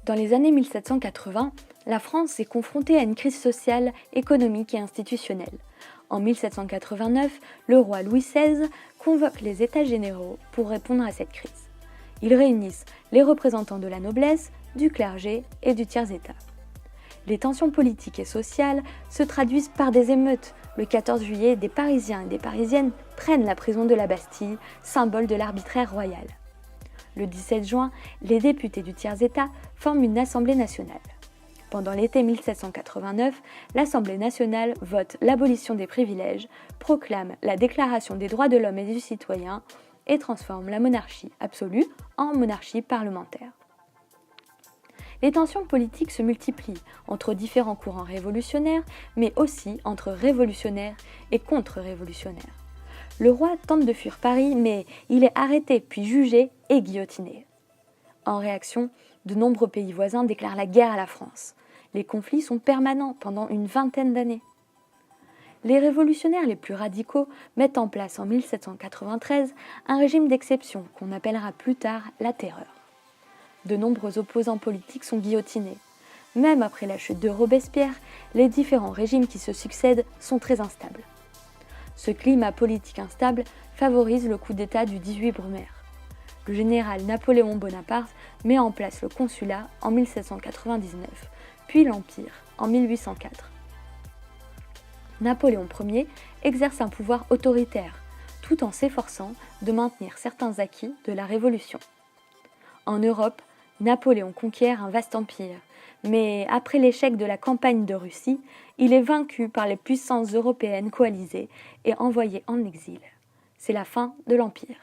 Dans les années 1780, la France est confrontée à une crise sociale, économique et institutionnelle. En 1789, le roi Louis XVI convoque les États généraux pour répondre à cette crise. Ils réunissent les représentants de la noblesse, du clergé et du tiers-état. Les tensions politiques et sociales se traduisent par des émeutes. Le 14 juillet, des Parisiens et des Parisiennes prennent la prison de la Bastille, symbole de l'arbitraire royal. Le 17 juin, les députés du tiers-état forment une Assemblée nationale. Pendant l'été 1789, l'Assemblée nationale vote l'abolition des privilèges, proclame la Déclaration des droits de l'homme et du citoyen et transforme la monarchie absolue en monarchie parlementaire. Les tensions politiques se multiplient entre différents courants révolutionnaires, mais aussi entre révolutionnaires et contre-révolutionnaires. Le roi tente de fuir Paris, mais il est arrêté puis jugé et guillotiné. En réaction, de nombreux pays voisins déclarent la guerre à la France. Les conflits sont permanents pendant une vingtaine d'années. Les révolutionnaires les plus radicaux mettent en place en 1793 un régime d'exception qu'on appellera plus tard la Terreur. De nombreux opposants politiques sont guillotinés. Même après la chute de Robespierre, les différents régimes qui se succèdent sont très instables. Ce climat politique instable favorise le coup d'État du 18 Brumaire. Le général Napoléon Bonaparte met en place le consulat en 1799, puis l'Empire en 1804. Napoléon Ier exerce un pouvoir autoritaire, tout en s'efforçant de maintenir certains acquis de la Révolution. En Europe, Napoléon conquiert un vaste empire, mais après l'échec de la campagne de Russie, il est vaincu par les puissances européennes coalisées et envoyé en exil. C'est la fin de l'Empire.